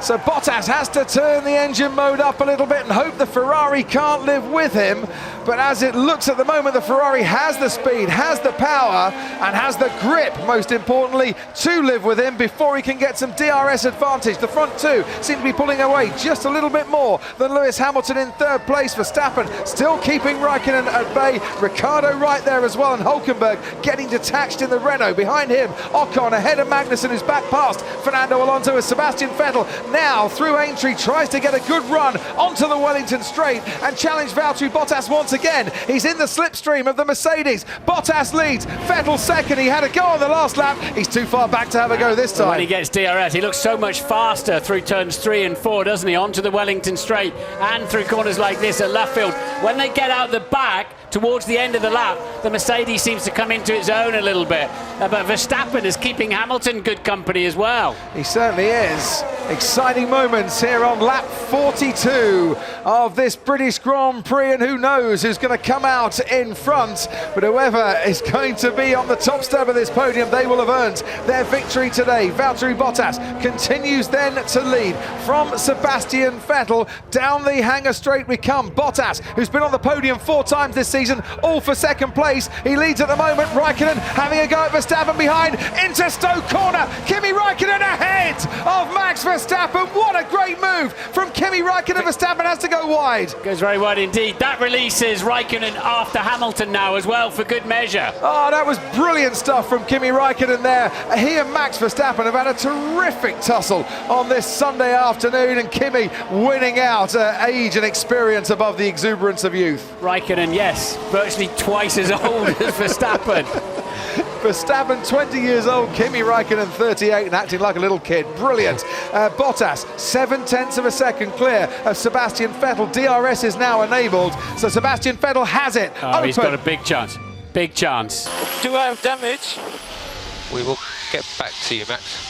So Bottas has to turn the engine mode up a little bit and hope the Ferrari can't live with him. But as it looks at the moment, the Ferrari has the speed, has the power, and has the grip, most importantly, to live with him before he can get some DRS advantage. The front two seem to be pulling away just a little bit more than Lewis Hamilton in third place. Verstappen still keeping Raikkonen at bay. Ricciardo right there as well, and Hülkenberg getting detached in the Renault. Behind him, Ocon ahead of Magnussen, who's back past Fernando Alonso, as Sebastian Vettel now through Aintree tries to get a good run onto the Wellington Straight and challenge Valtteri Bottas once again. He's in the slipstream of the Mercedes. Bottas leads, Vettel second. He had a go on the last lap. He's too far back to have a go this time. When he gets DRS, he looks so much faster through turns 3 and 4, doesn't he? Onto the Wellington Straight and through corners like this at Luffield. When they get out the back towards the end of the lap, the Mercedes seems to come into its own a little bit. But Verstappen is keeping Hamilton good company as well. He certainly is. Exciting moments here on lap 42 of this British Grand Prix, and who knows who's going to come out in front. But whoever is going to be on the top step of this podium, they will have earned their victory today. Valtteri Bottas continues then to lead from Sebastian Vettel. Down the hangar straight we come. Bottas, who's been on the podium 4 times this season, all for second place. He leads at the moment. Raikkonen having a go at Verstappen behind. Into Stowe corner. Kimi Raikkonen ahead of Max Verstappen. What a great move from Kimi Raikkonen. Verstappen has to go wide. Goes very wide indeed. That releases Raikkonen after Hamilton now as well, for good measure. Oh, that was brilliant stuff from Kimi Raikkonen there. He and Max Verstappen have had a terrific tussle on this Sunday afternoon, and Kimi winning out, age and experience above the exuberance of youth. Raikkonen, yes, virtually twice as old as Verstappen. Verstappen 20 years old, Kimi Raikkonen 38 and acting like a little kid. Brilliant. Bottas 7/10 of a second clear of Sebastian Vettel. DRS is now enabled, so Sebastian Vettel has it. Oh, he's got a big chance. Big chance. Do I have damage? We will get back to you, Max.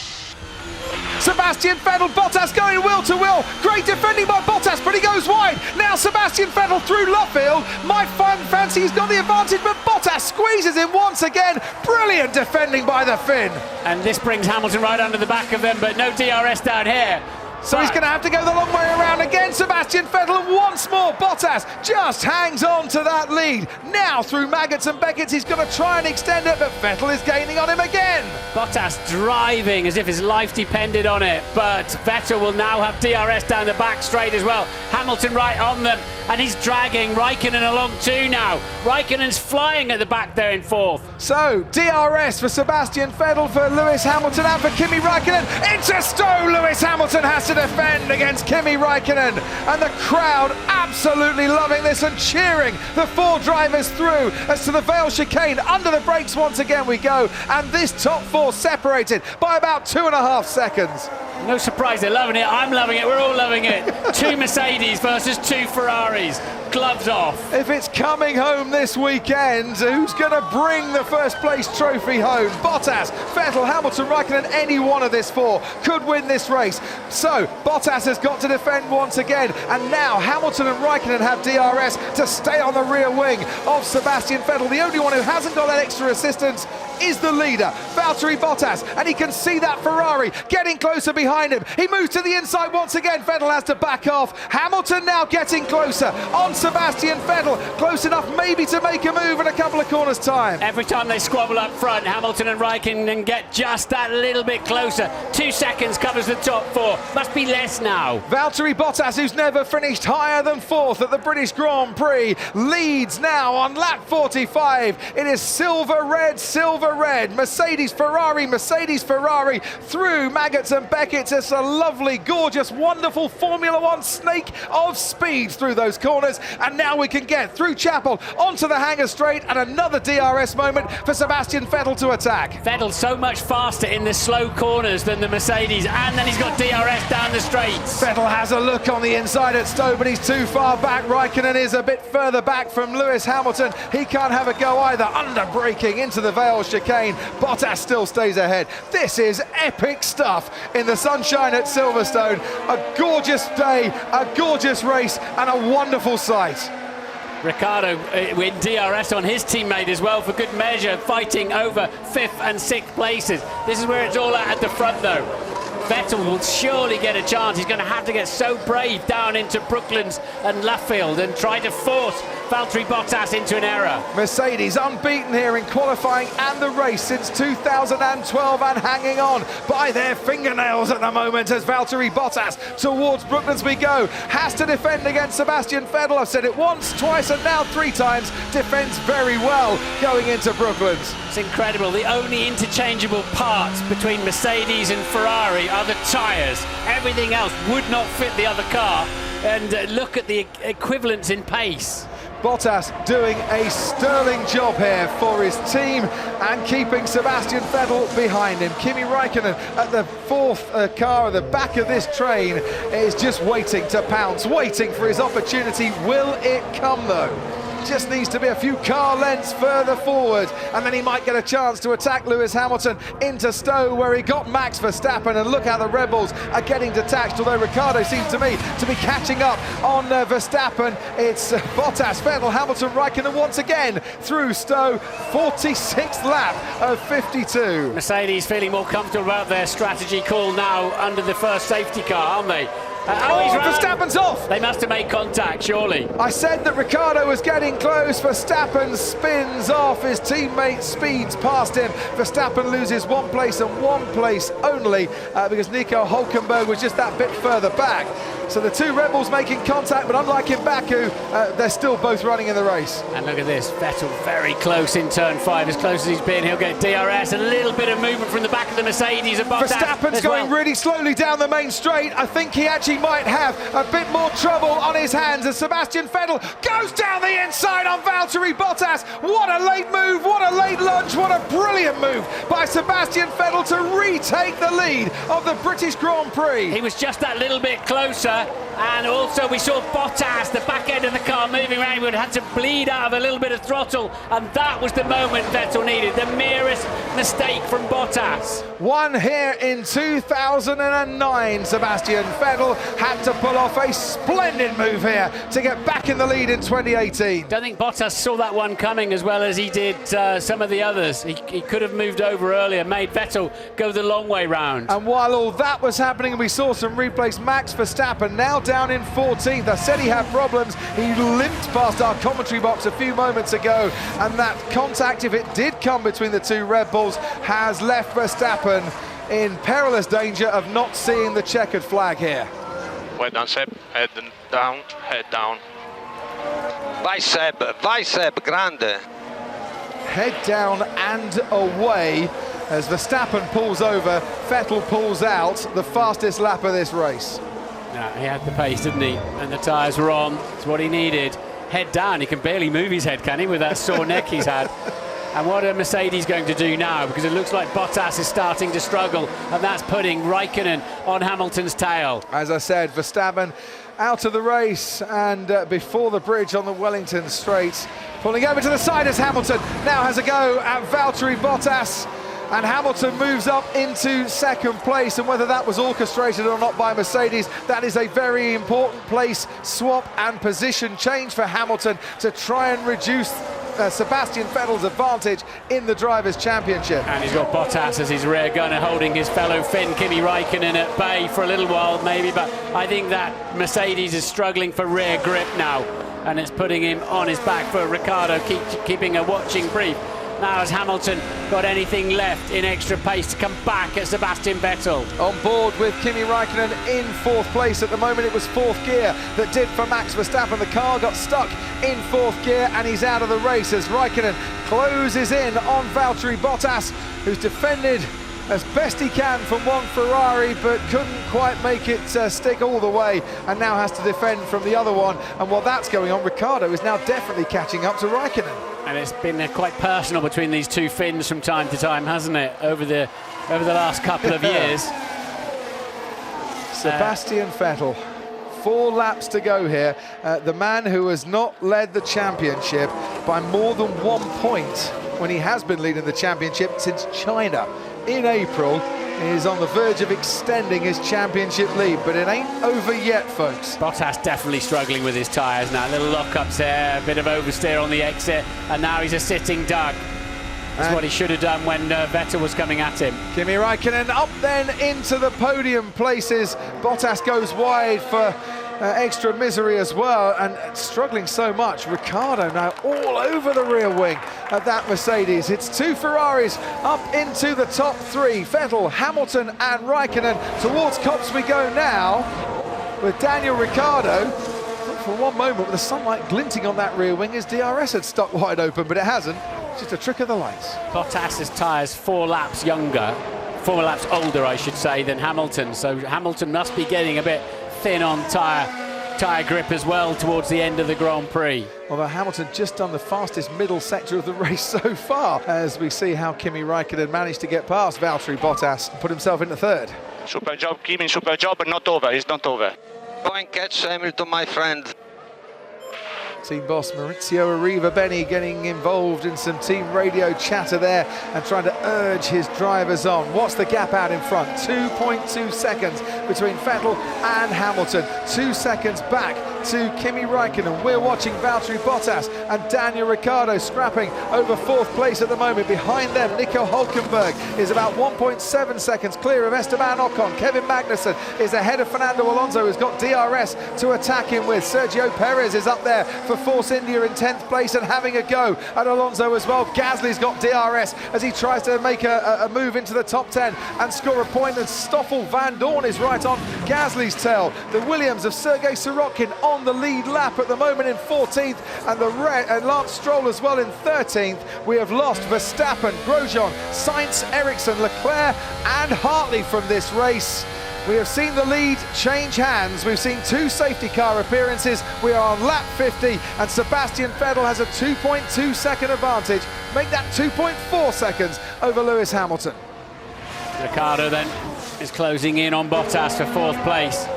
Sebastian Vettel, Bottas going wheel to wheel. Great defending by Bottas, but he goes wide. Now Sebastian Vettel through Luffield. My fancy he's got the advantage, but Bottas squeezes him once again. Brilliant defending by the Finn. And this brings Hamilton right under the back of them, but no DRS down here. So he's going to have to go the long way around again. Sebastian Vettel, and once more Bottas just hangs on to that lead. Now through Maggots and Beckett's, he's going to try and extend it, but Vettel is gaining on him again. Bottas driving as if his life depended on it, but Vettel will now have DRS down the back straight as well. Hamilton right on them, and he's dragging Raikkonen along too now. Raikkonen's flying at the back there in 4th. So DRS for Sebastian Vettel, for Lewis Hamilton, and for Kimi Raikkonen. Into Stowe, Lewis Hamilton has to defend against Kimi Raikkonen, and the crowd absolutely loving this and cheering the 4 drivers through as to the Vale chicane. Under the brakes once again we go, and this top 4 separated by about 2.5 seconds. No surprise, they're loving it. I'm loving it. We're all loving it. 2 Mercedes versus 2 Ferraris. Gloves off. If it's coming home this weekend, who's going to bring the first place trophy home? Bottas, Vettel, Hamilton, Raikkonen, any one of this 4 could win this race. So Bottas has got to defend once again, and now Hamilton and Raikkonen have DRS to stay on the rear wing of Sebastian Vettel. The only one who hasn't got that extra assistance is the leader, Valtteri Bottas, and he can see that Ferrari getting closer behind him. He moves to the inside once again. Vettel has to back off. Hamilton now getting closer on Sebastian Vettel, close enough maybe to make a move in a couple of corners' time. Every time they squabble up front, Hamilton and Raikkonen get just that little bit closer. 2 seconds covers the top 4. Must be less now. Valtteri Bottas, who's never finished higher than 4th at the British Grand Prix, leads now on lap 45. It is silver red, Mercedes Ferrari through Maggots and Beckett's. It's a lovely, gorgeous, wonderful Formula One snake of speed through those corners, and now we can get through Chapel onto the hangar straight, and another DRS moment for Sebastian Vettel to attack. Vettel so much faster in the slow corners than the Mercedes, and then he's got DRS down the straights. Vettel has a look on the inside at Stowe, but he's too far back. Raikkonen is a bit further back from Lewis Hamilton. He can't have a go either. Under braking into the Vale chicane. Bottas still stays ahead. This is epic stuff in the sunshine at Silverstone. A gorgeous day, a gorgeous race, and a wonderful sight. Ricciardo with DRS on his teammate as well, for good measure, fighting over 5th and 6th places. This is where it's all at the front though. Vettel will surely get a chance. He's going to have to get so brave down into Brooklands and Luffield and try to force Valtteri Bottas into an error. Mercedes unbeaten here in qualifying and the race since 2012 and hanging on by their fingernails at the moment as Valtteri Bottas towards Brooklands we go. Has to defend against Sebastian Vettel. I've said it once, twice and now 3 times. Defends very well going into Brooklands. It's incredible. The only interchangeable parts between Mercedes and Ferrari are the tyres. Everything else would not fit the other car. And look at the equivalence in pace. Bottas doing a sterling job here for his team and keeping Sebastian Vettel behind him. Kimi Räikkönen at the 4th car at the back of this train is just waiting to pounce, waiting for his opportunity. Will it come though? Just needs to be a few car lengths further forward and then he might get a chance to attack Lewis Hamilton into Stowe where he got Max Verstappen, and look how the Red Bulls are getting detached, although Ricciardo seems to me to be catching up on Verstappen. It's Bottas, Vettel, Hamilton, Räikkönen once again through Stowe. 46th lap of 52. Mercedes feeling more comfortable about their strategy call now under the first safety car, aren't they? Verstappen's off! They must have made contact, surely. I said that Ricciardo was getting close. Verstappen spins off. His teammate speeds past him. Verstappen loses 1 place and 1 place only because Nico Hülkenberg was just that bit further back. So the 2 Red Bulls making contact, but unlike in Baku, they're still both running in the race. And look at this, Vettel very close in turn 5, as close as he's been. He'll get DRS, a little bit of movement from the back of the Mercedes. And Verstappen's going really slowly down the main straight. I think he actually might have a bit more trouble on his hands as Sebastian Vettel goes down the inside on Valtteri Bottas. What a late move, what a late lunge, what a brilliant move by Sebastian Vettel to retake the lead of the British Grand Prix. He was just that little bit closer. And also we saw Bottas, the back end of the car moving around. He would have had to bleed out of a little bit of throttle, and that was the moment Vettel needed. The merest mistake from Bottas. One here in 2009, Sebastian Vettel had to pull off a splendid move here to get back in the lead in 2018. Don't think Bottas saw that one coming as well as he did some of the others. He could have moved over earlier, made Vettel go the long way round. And while all that was happening, we saw some replays. Max Verstappen now down in 14th. I said he had problems. He limped past our commentary box a few moments ago, and that contact, if it did come between the 2 Red Bulls, has left Verstappen in perilous danger of not seeing the checkered flag here. Well done, Seb. Head down, head down. Vai Seb, grande. Head down and away as Verstappen pulls over, Vettel pulls out, the fastest lap of this race. No, he had the pace, didn't he? And the tyres were on. It's what he needed. Head down. He can barely move his head, can he, with that sore neck he's had? And what are Mercedes going to do now? Because it looks like Bottas is starting to struggle, and that's putting Räikkönen on Hamilton's tail. As I said, Verstappen out of the race, and before the bridge on the Wellington Straight, pulling over to the side as Hamilton now has a go at Valtteri Bottas. And Hamilton moves up into 2nd place, and whether that was orchestrated or not by Mercedes, that is a very important place swap and position change for Hamilton to try and reduce Sebastian Vettel's advantage in the Drivers' Championship. And he's got Bottas as his rear gunner, holding his fellow Finn, Kimi Räikkönen, at bay for a little while maybe, but I think that Mercedes is struggling for rear grip now, and it's putting him on his back for Ricciardo, keeping a watching brief. Now has Hamilton got anything left in extra pace to come back at Sebastian Vettel? On board with Kimi Räikkönen in 4th place at the moment. It was 4th gear that did for Max Verstappen. The car got stuck in 4th gear and he's out of the race as Räikkönen closes in on Valtteri Bottas, who's defended as best he can from one Ferrari, but couldn't quite make it stick all the way, and now has to defend from the other one. And while that's going on, Ricciardo is now definitely catching up to Räikkönen. And it's been quite personal between these 2 Finns from time to time, hasn't it, over the last couple of years. Sebastian Vettel, 4 laps to go here. The man who has not led the championship by more than 1 point when he has been leading the championship since China in April, is on the verge of extending his championship lead, but it ain't over yet, folks. Bottas definitely struggling with his tyres now. Little lockups there, a bit of oversteer on the exit, and now he's a sitting duck. That's what he should have done when Vettel was coming at him. Kimi Räikkönen up then into the podium places. Bottas goes wide for extra misery as well, and struggling so much. Ricciardo now all over the rear wing of that Mercedes. It's two Ferraris up into the top three. Vettel, Hamilton and Räikkönen. Towards Copse we go now with Daniel Ricciardo. For one moment with the sunlight glinting on that rear wing, his DRS had stuck wide open, but it hasn't. It's just a trick of the lights. Bottas's tyres 4 laps older, I should say, than Hamilton. So Hamilton must be getting a bit thin on tyre grip as well towards the end of the Grand Prix. Although Hamilton just done the fastest middle sector of the race so far, as we see how Kimi Räikkönen managed to get past Valtteri Bottas and put himself into third. Super job, Kimi, super job, but not over. It's not over. Go and catch Hamilton, my friend. Team boss Maurizio Arriva-Bene getting involved in some team radio chatter there and trying to urge his drivers on. What's the gap out in front? 2.2 seconds between Vettel and Hamilton. 2 seconds back to Kimi Räikkönen. We're watching Valtteri Bottas and Daniel Ricciardo scrapping over 4th place at the moment. Behind them, Nico Hülkenberg is about 1.7 seconds clear of Esteban Ocon. Kevin Magnussen is ahead of Fernando Alonso, who's got DRS to attack him with. Sergio Perez is up there for Force India in 10th place and having a go at Alonso as well. Gasly's got DRS as he tries to make a move into the top 10 and score a point, and Stoffel Van Dorn is right on Gasly's tail. The Williams of Sergei Sorokin on the lead lap at the moment in 14th, and Lance Stroll as well in 13th. We have lost Verstappen, Grosjean, Sainz, Ericsson, Leclerc and Hartley from this race. We have seen the lead change hands. We've seen 2 safety car appearances. We are on lap 50 and Sebastian Vettel has a 2.2 second advantage. Make that 2.4 seconds over Lewis Hamilton. Ricciardo then is closing in on Bottas for 4th place.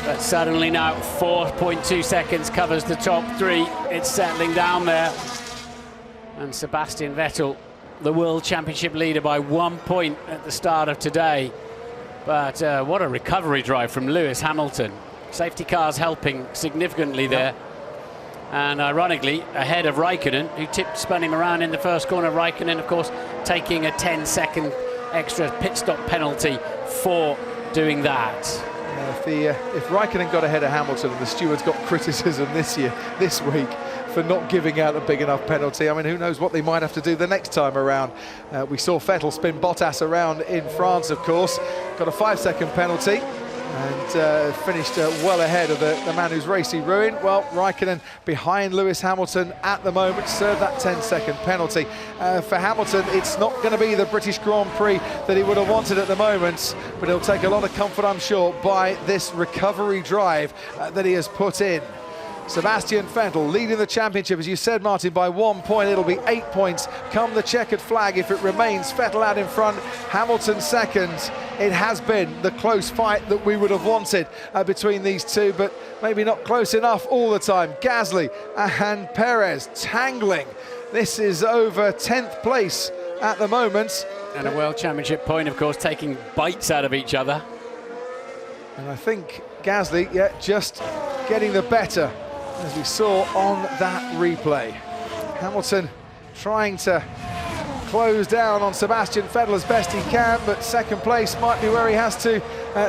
But suddenly now 4.2 seconds covers the top 3. It's settling down there. And Sebastian Vettel, the World Championship leader by 1 point at the start of today. But what a recovery drive from Lewis Hamilton. Safety cars helping significantly there. And ironically, ahead of Räikkönen, who spun him around in the first corner. Räikkönen, of course, taking a 10-second extra pit stop penalty for doing that. If Räikkönen got ahead of Hamilton, and the stewards got criticism this week for not giving out a big enough penalty, I mean, who knows what they might have to do the next time around. We saw Vettel spin Bottas around in France, of course, got a 5-second penalty and finished well ahead of the man whose race he ruined. Well, Räikkönen behind Lewis Hamilton at the moment, served that 10-second penalty. For Hamilton, it's not going to be the British Grand Prix that he would have wanted at the moment, but he'll take a lot of comfort, I'm sure, by this recovery drive that he has put in. Sebastian Vettel leading the championship, as you said, Martin, by 1 point. It'll be 8 points come the checkered flag if it remains. Vettel out in front, Hamilton second. It has been the close fight that we would have wanted between these two, but maybe not close enough all the time. Gasly and Perez tangling. This is over 10th place at the moment. And a World Championship point, of course, taking bites out of each other. And I think Gasly, just getting the better, as we saw on that replay. Hamilton trying to close down on Sebastian Vettel as best he can, but second place might be where he has to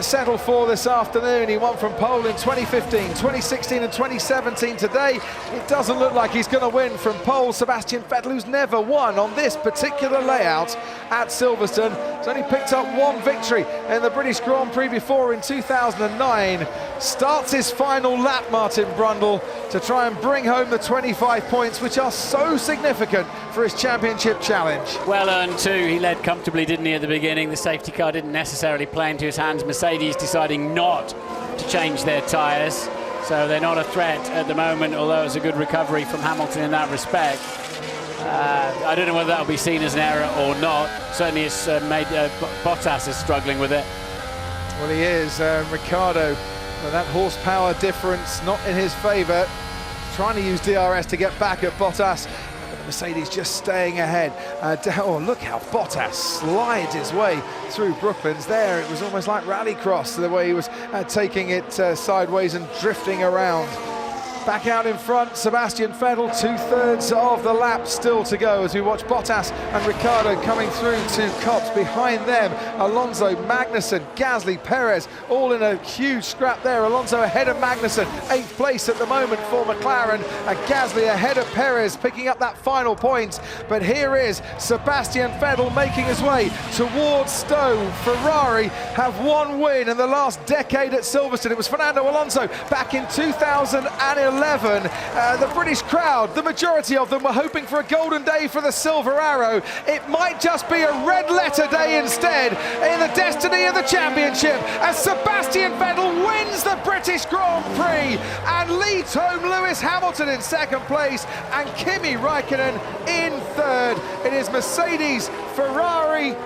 settle for this afternoon. He won from pole in 2015, 2016 and 2017. Today, it doesn't look like he's going to win from pole. Sebastian Vettel, who's never won on this particular layout at Silverstone, has only picked up 1 victory in the British Grand Prix before in 2009. Starts his final lap, Martin Brundle, to try and bring home the 25 points, which are so significant for his championship challenge. Well earned too. He led comfortably, didn't he, at the beginning? The safety car didn't necessarily play into his hands. Mercedes deciding not to change their tyres, so they're not a threat at the moment, although it's a good recovery from Hamilton in that respect. I don't know whether that will be seen as an error or not. Certainly it's made Bottas is struggling with it. Well, he is. Ricciardo, that horsepower difference not in his favour, trying to use DRS to get back at Bottas. Mercedes just staying ahead. Oh, look how Bottas slides his way through Brooklands there. It was almost like rallycross, the way he was taking it sideways and drifting around. Back out in front, Sebastian Vettel, 2/3 of the lap still to go as we watch Bottas and Ricciardo coming through to Copse. Behind them, Alonso, Magnussen, Gasly, Perez, all in a huge scrap there. Alonso ahead of Magnussen, 8th place at the moment for McLaren, and Gasly ahead of Perez, picking up that final point. But here is Sebastian Vettel making his way towards Stowe. Ferrari have one win in the last decade at Silverstone. It was Fernando Alonso back in 2011. The British crowd, the majority of them were hoping for a golden day for the Silver Arrow. It might just be a red letter day instead in the destiny of the championship as Sebastian Vettel wins the British Grand Prix and leads home Lewis Hamilton in 2nd place and Kimi Raikkonen in 3rd. It is Mercedes, Ferrari,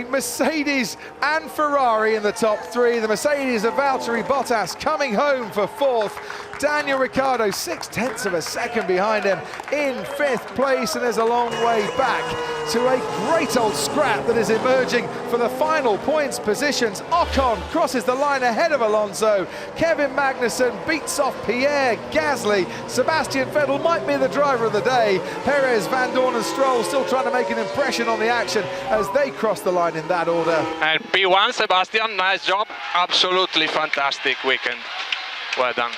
Mercedes and Ferrari in the top 3. The Mercedes of Valtteri Bottas coming home for 4th. Daniel Ricciardo, 0.6 of a second behind him in 5th place, and there's a long way back to a great old scrap that is emerging for the final points positions. Ocon crosses the line ahead of Alonso. Kevin Magnussen beats off Pierre Gasly. Sebastian Vettel might be the driver of the day. Perez, Van Dorn and Stroll still trying to make an impression on the action as they cross the line in that order. And P1, Sebastian, nice job. Absolutely fantastic weekend. Well done.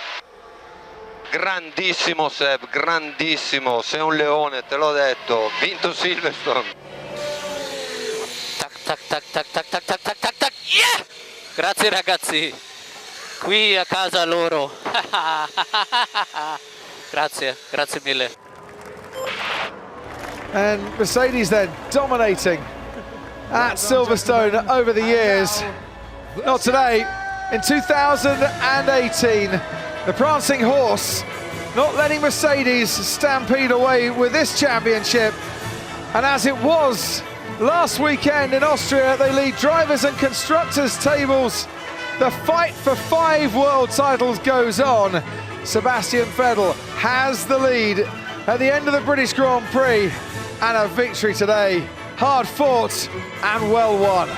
Grandissimo Seb, grandissimo, sei un leone, te l'ho detto, vinto Silverstone. Tac tac tac tac tac tac tac tac tac tac. Yeah! Grazie ragazzi, qui a casa loro. Grazie, grazie mille. And Mercedes then dominating at Silverstone over the years. Not today, in 2018. The prancing horse not letting Mercedes stampede away with this championship. And as it was last weekend in Austria, they lead drivers and constructors tables. The fight for 5 world titles goes on. Sebastian Vettel has the lead at the end of the British Grand Prix, and a victory today. Hard fought and well won.